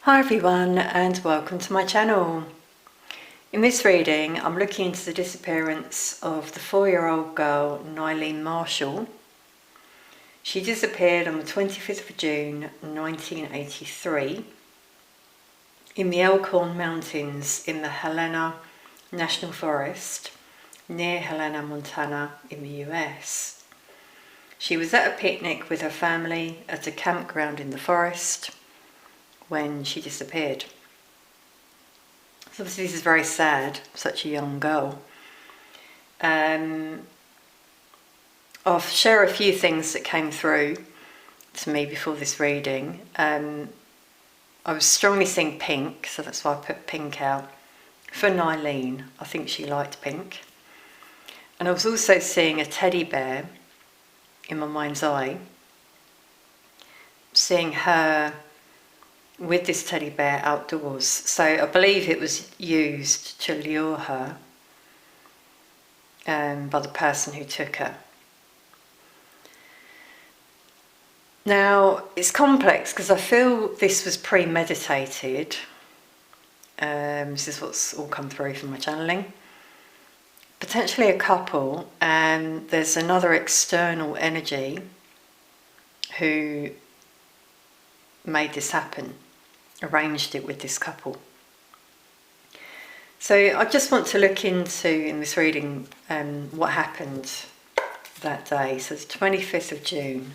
Hi everyone and welcome to my channel. In this reading I'm looking into the disappearance of the 4-year-old girl Nyleen Marshall. She disappeared on the 25th of June 1983 in the Elkhorn mountains in the Helena National Forest near Helena, Montana in the US. She was at a picnic with her family at a campground in the forest when she disappeared. So obviously this is very sad, such a young girl. I'll share a few things that came through to me before this reading. I was strongly seeing pink, so that's why I put pink out. For Nyleen, I think she liked pink. And I was also seeing a teddy bear in my mind's eye, seeing her with this teddy bear outdoors. So I believe it was used to lure her by the person who took her. Now it's complex because I feel this was premeditated. This is what's all come through from my channeling. Potentially a couple, and there's another external energy who made this happen, arranged it with this couple. So I just want to look into, in this reading, what happened that day. So it's 25th of June.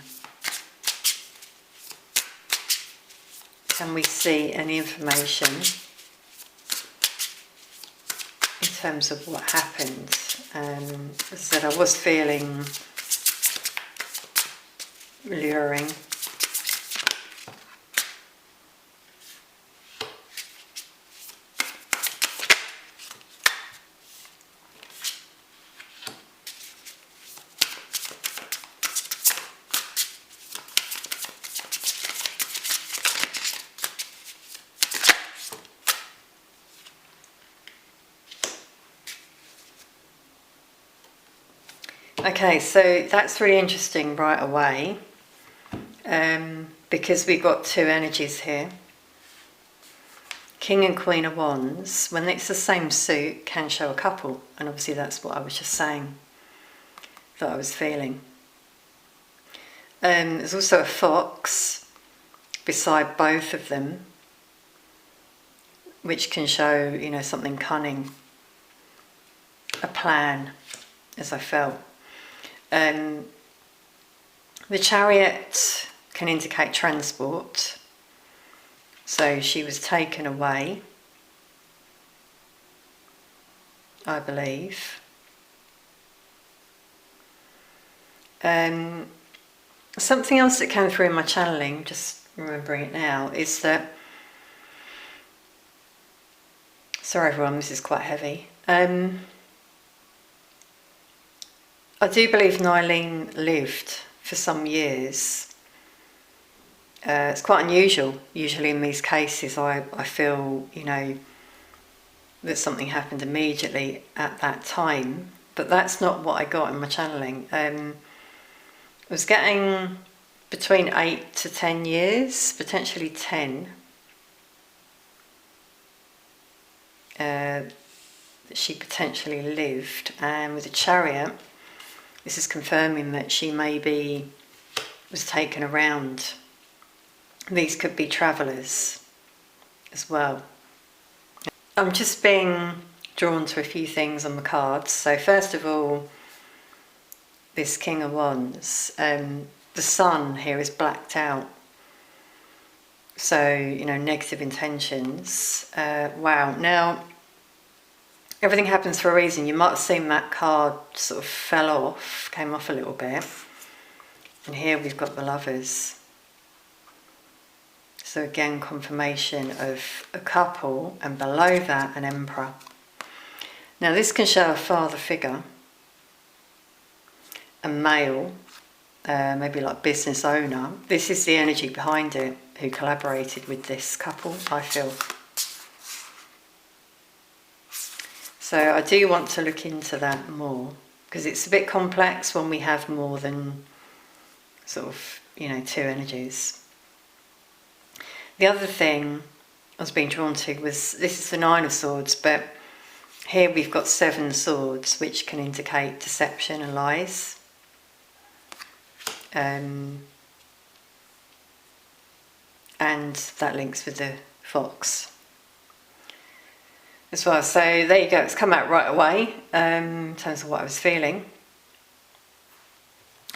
Can we see any information in terms of what happened? As I said, I was feeling luring. Okay, so that's really interesting right away, because we've got two energies here. King and Queen of Wands, when it's the same suit, can show a couple, and obviously that's what I was just saying, that I was feeling. There's also a fox beside both of them, which can show, you know, something cunning, a plan, as I felt. The Chariot can indicate transport, so she was taken away, I believe. Something else that came through in my channeling, just remembering it now, is that, sorry everyone, this is quite heavy. I do believe Nyleen lived for some years. It's quite unusual. Usually in these cases I feel, you know, that something happened immediately at that time, but that's not what I got in my channeling. I was getting between 8 to 10 years, potentially 10. That she potentially lived, and with the Chariot, this is confirming that she maybe was taken around. These could be travellers as well. I'm just being drawn to a few things on the cards. So first of all, this King of Wands, the sun here is blacked out. So, you know, negative intentions. Wow. Now, everything happens for a reason. You might have seen that card sort of fell off, came off a little bit. And here we've got the Lovers. So again, confirmation of a couple, and below that, an Emperor. Now this can show a father figure, a male, maybe like business owner. This is the energy behind it, who collaborated with this couple, I feel. So I do want to look into that more, because it's a bit complex when we have more than sort of, you know, two energies. The other thing I was being drawn to was, this is the Nine of Swords, but here we've got 7 swords, which can indicate deception and lies. And that links with the fox as well. So there you go, it's come out right away in terms of what I was feeling.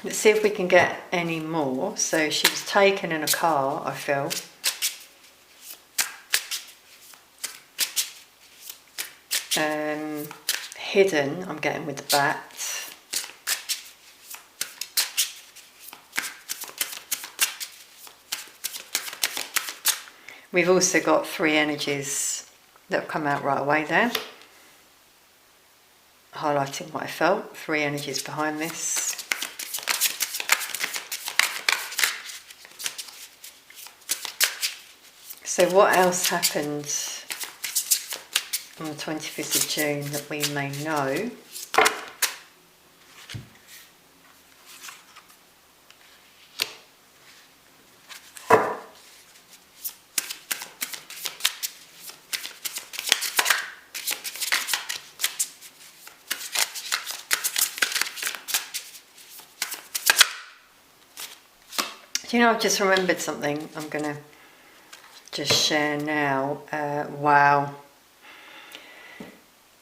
Let's see if we can get any more. So she was taken in a car, I feel. Hidden, I'm getting with the bat. We've also got 3 energies that have come out right away there, highlighting what I felt. 3 energies behind this. So what else happened on the 25th of June that we may know? Do you know, I've just remembered something I'm going to just share now. Wow.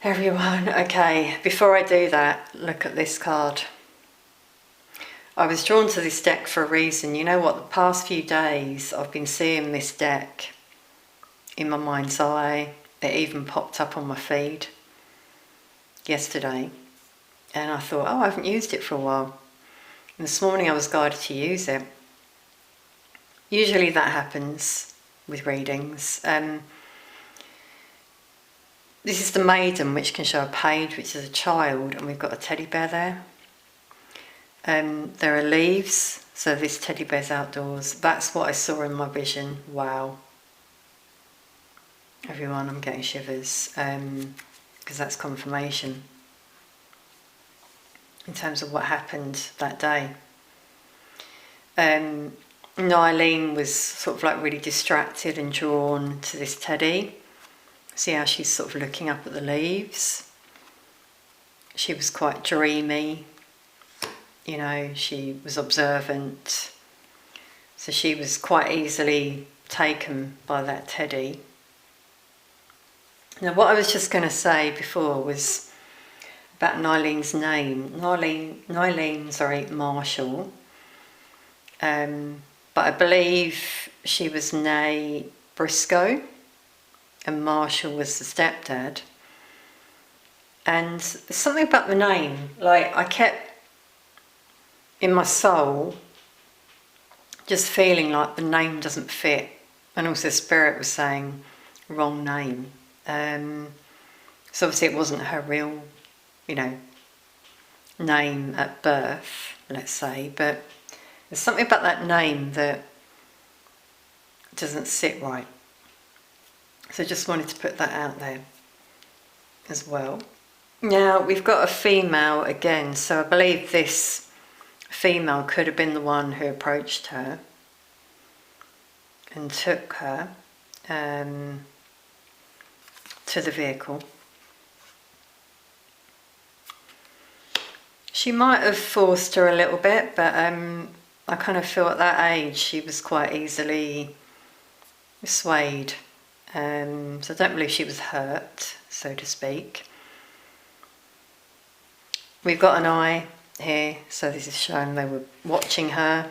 Everyone, okay, before I do that, look at this card. I was drawn to this deck for a reason. You know what, the past few days I've been seeing this deck in my mind's eye. It even popped up on my feed yesterday. And I thought, oh, I haven't used it for a while. And this morning I was guided to use it. Usually that happens with readings. This is the Maiden, which can show a page, which is a child, and we've got a teddy bear there. There are leaves, so this teddy bear's outdoors. That's what I saw in my vision. Wow. Everyone, I'm getting shivers, because that's confirmation in terms of what happened that day. Nyleen was sort of like really distracted and drawn to this teddy. See how she's sort of looking up at the leaves. She was quite dreamy, you know, she was observant. So she was quite easily taken by that teddy. Now what I was just going to say before was about Nyleen's name. Nyleen Marshall. But I believe she was née Briscoe and Marshall was the stepdad. And there's something about the name, like I kept in my soul just feeling like the name doesn't fit. And also Spirit was saying wrong name. So obviously it wasn't her real, you know, name at birth, let's say, but there's something about that name that doesn't sit right. So just wanted to put that out there as well. Now we've got a female again, so I believe this female could have been the one who approached her and took her to the vehicle. She might have forced her a little bit, but I kind of feel at that age she was quite easily swayed. So I don't believe she was hurt, so to speak. We've got an eye here, so this is showing they were watching her,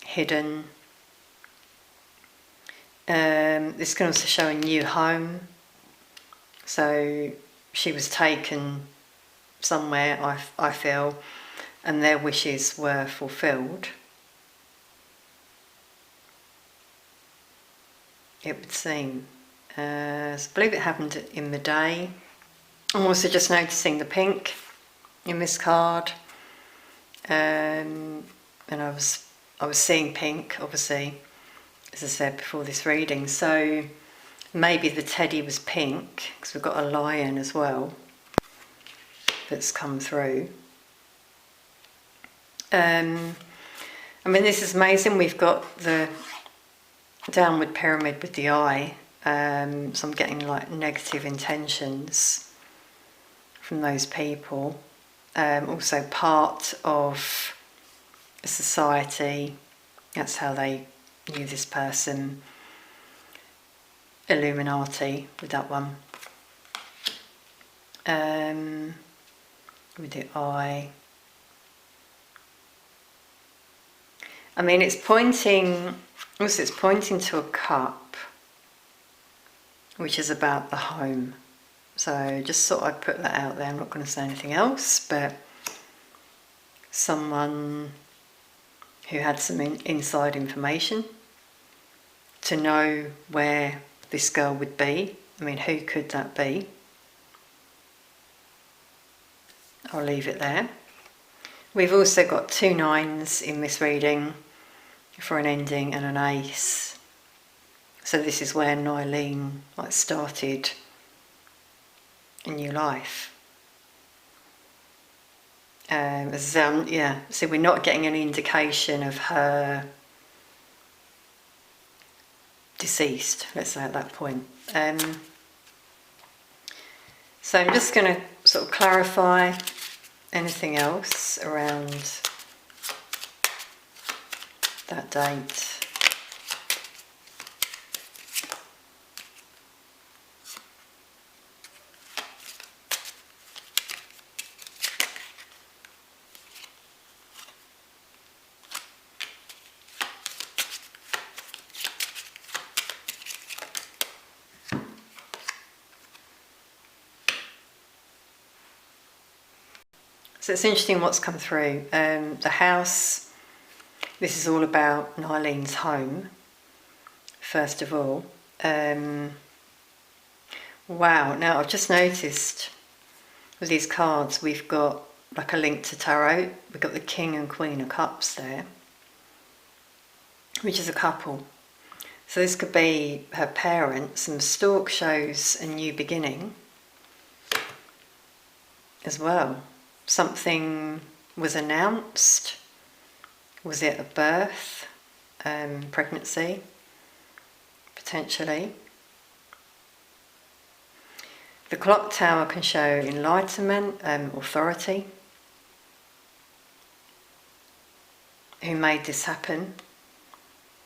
hidden. This can also show a new home. So she was taken somewhere, I feel, and their wishes were fulfilled. It would seem. So I believe it happened in the day. I'm also just noticing the pink in this card, and I was seeing pink, obviously, as I said before this reading. So maybe the teddy was pink because we've got a lion as well that's come through. I mean, this is amazing. We've got the downward pyramid with the eye. So I'm getting like negative intentions from those people. Also part of a society, that's how they knew this person. Illuminati with that one. With the eye. I mean, it's pointing to a cup, which is about the home. So just thought I'd put that out there. I'm not going to say anything else, but someone who had some inside information to know where this girl would be. I mean, who could that be? I'll leave it there. We've also got 2 9s in this reading for an ending and an ace. So this is where Nyleen started a new life. So we're not getting any indication of her deceased, let's say, at that point. So I'm just going to sort of clarify anything else around that date. So it's interesting what's come through. The house, this is all about Nyleen's home, first of all. Wow, now I've just noticed with these cards we've got like a link to tarot. We've got the King and Queen of Cups there, which is a couple. So this could be her parents, and the stork shows a new beginning as well. Something was announced. Was it a birth, pregnancy, potentially? The clock tower can show enlightenment, authority. Who made this happen?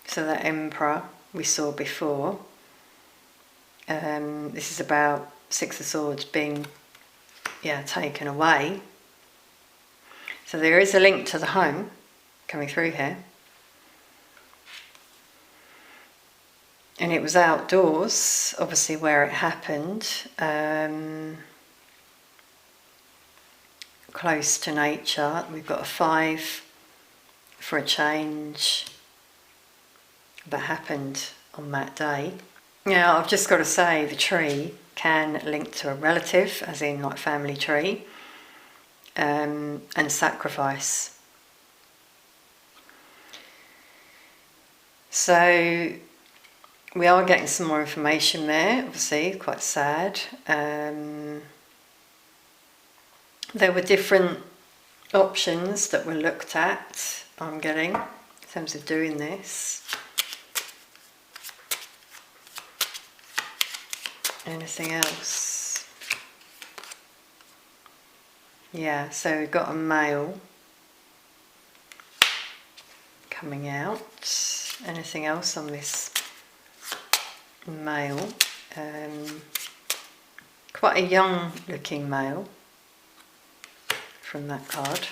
So the Emperor we saw before. This is about 6 of Swords being taken away. So there is a link to the home coming through here. And it was outdoors, obviously, where it happened, close to nature. We've got a 5 for a change that happened on that day. Now, I've just got to say, the tree can link to a relative, as in like family tree, and sacrifice. So we are getting some more information there, obviously, quite sad. There were different options that were looked at, I'm getting, in terms of doing this. Anything else? Yeah, so we've got a male coming out. Anything else on this male? Quite a young looking male from that card.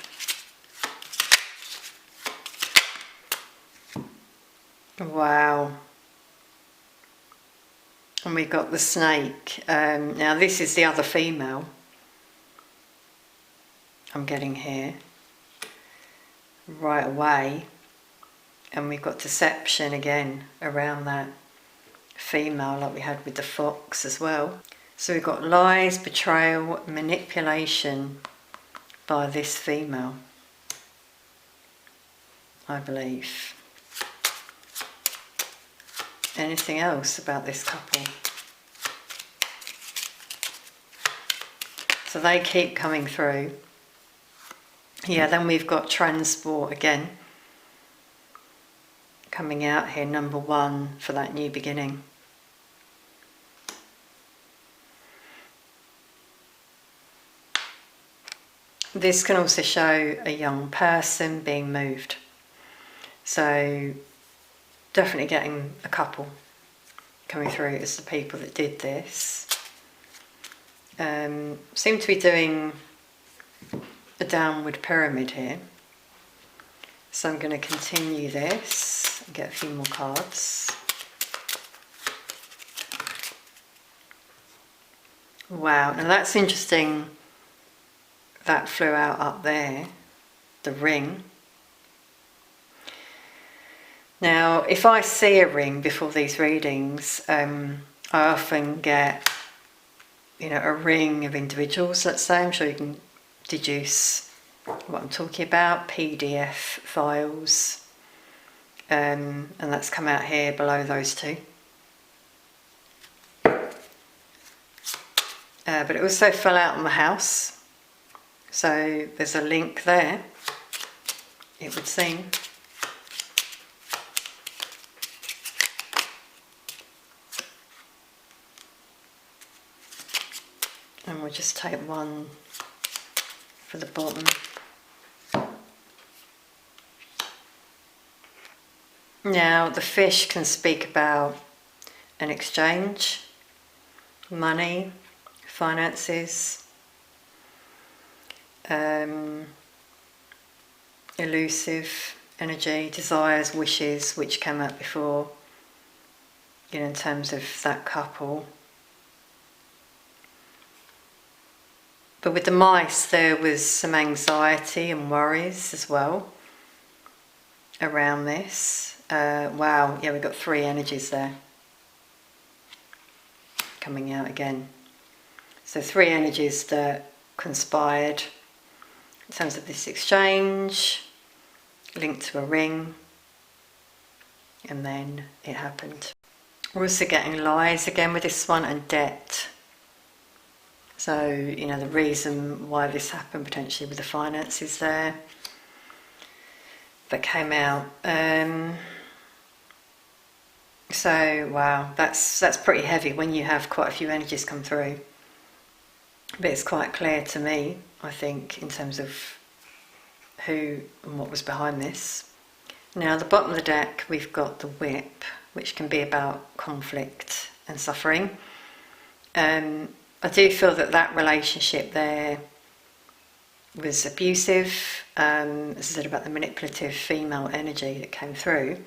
Wow. And we've got the snake. Now this is the other female I'm getting here right away. And we've got deception again around that female, like we had with the fox as well. So we've got lies, betrayal, manipulation by this female, I believe. Anything else about this couple? So they keep coming through. Yeah, then we've got transport again coming out here, number 1 for that new beginning. this can also show a young person being moved. So definitely getting a couple coming through as the people that did this. Seem to be doing a downward pyramid here. So I'm going to continue this and get a few more cards. Wow, now that's interesting. That flew out up there, the ring. Now, if I see a ring before these readings, I often get, a ring of individuals, let's say. I'm sure you can deduce what I'm talking about, PDF files, and that's come out here below those two. But it also fell out on the house. So there's a link there, it would seem. And we'll just take one for the bottom. Now, the fish can speak about an exchange, money, finances, elusive energy, desires, wishes, which came out before, in terms of that couple. But with the mice, there was some anxiety and worries as well around this. Wow, yeah, we've got 3 energies there coming out again. So 3 energies that conspired in terms of this exchange, linked to a ring, and then it happened. We're also getting lies again with this one, and debt. So, the reason why this happened potentially with the finances there that came out. So, wow, that's pretty heavy when you have quite a few energies come through. But it's quite clear to me, I think, in terms of who and what was behind this. Now, at the bottom of the deck, we've got the whip, which can be about conflict and suffering. I do feel that relationship there was abusive, as I said about the manipulative female energy that came through.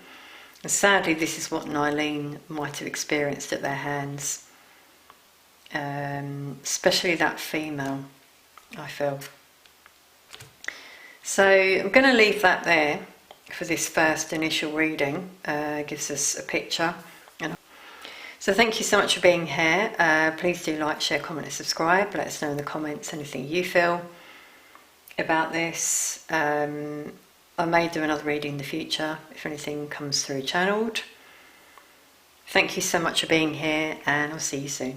And sadly, this is what Nyleen might have experienced at their hands, especially that female, I feel. So I'm going to leave that there for this first initial reading. Gives us a picture. So thank you so much for being here. Please do like, share, comment and subscribe. Let us know in the comments anything you feel about this. I may do another reading in the future if anything comes through channeled. Thank you so much for being here, and I'll see you soon.